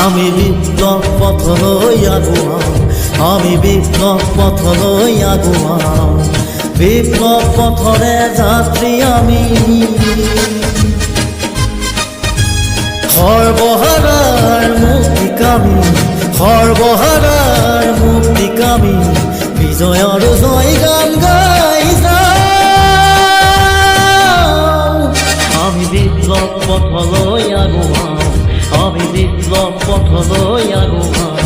আমি বিপ্লব পথলৈ আগুৱাওঁ, আমি বিপ্লব পথলৈ আগুৱাওঁ, বিপ্লব পথৰে যাত্ৰী আমি। সৰ্বহাৰাৰ মুক্তিকামী, সৰ্বহাৰাৰ মুক্তিকামী, বিজয়ৰ জয় গান গাই যাওঁ। আমি বিপ্লব পথলৈ আগুৱাওঁ, আমি বিপ্লব পথলৈ আগুৱাওঁ।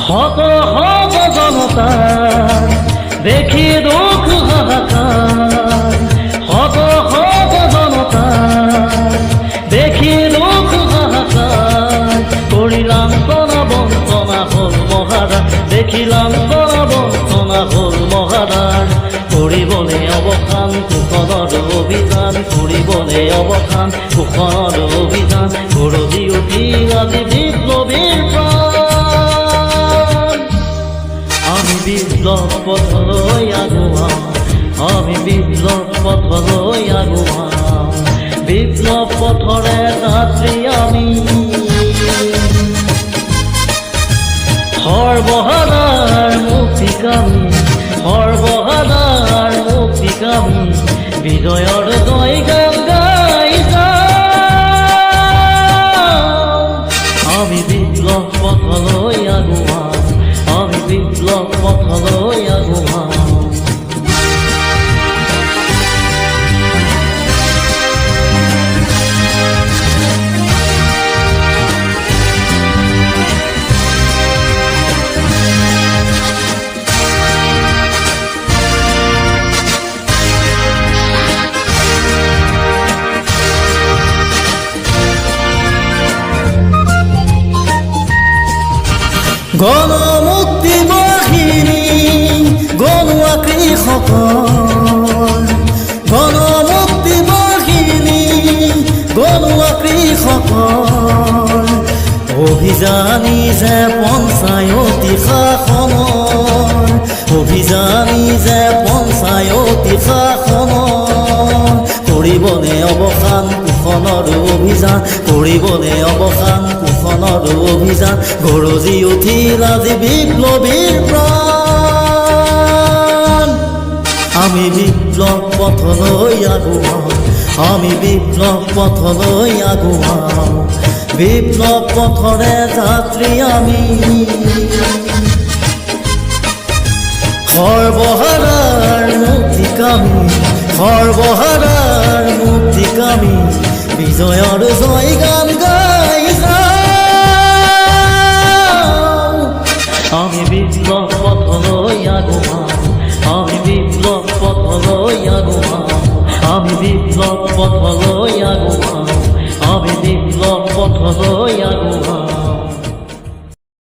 হত হত জনতা দেখি দুখ হাহাকাৰ, হত হত জনতা দেখি দুখ হাহাকাৰ, কৰিলাম তনা বঞ্চনা হল মহাদাৰ, দেখিলাম তনা বঞ্চনা হল মহাদাৰ। কৰিবলৈ অৱসান কুশলৰ অভিযান, কৰিবলৈ অৱসান কুশলৰ অভিযান, গৰজি উঠিল আজি বিপ্লৱীৰ প্ৰাণ। আমি বিপ্লব পথলৈ আগুৱাওঁ, আমি বিপ্লব পথলৈ আগুৱাওঁ, বিপ্লব পথৰে যাত্ৰী আমি। সৰ্বহাৰাৰ মুক্তিকামী, সৰ্বহাৰাৰ মুক্তিকামী, বিজয়ৰ জয় গান গাই যাওঁ। আমি বিপ্লব পথলৈ আগুৱাওঁ, আমি বিপ্লব পথলৈ আগুৱাওঁ। গণমুক্তি বাহিনী গণুৱা কৃষকৰ, গণমুক্তি বাহিনী গণুৱা কৃষকৰ, অভিযানী যে পঞ্চায়তী শাসনৰ, অভিযানী যে পঞ্চায়তী শাসনৰ, কৰিবলৈ অৱসান কুশলৰ অভিযান, কৰিবলৈ অৱসান কুশলৰ অভিযান, গৰজি উঠিল আজি বিপ্লৱীৰ প্ৰাণ। আমি বিপ্লব পথলৈ আগুৱাওঁ, আমি বিপ্লব পথলৈ আগুৱাওঁ, বিপ্লব পথৰে যাত্ৰী আমি। সৰ্বহাৰাৰ মুক্তিকামী, সৰ্বহাৰাৰ মুক্তিকামী, বিজয়ৰ জয় গান গাই যাওঁ। আমি বিপ্লব পথলৈ আগুৱাওঁ, আমি বিপ্লব পথলৈ আগুৱাওঁ, আমি বিপ্লব পথলৈ আগুৱাওঁ, আমি বিপ্লব পথলৈ আগুৱাওঁ।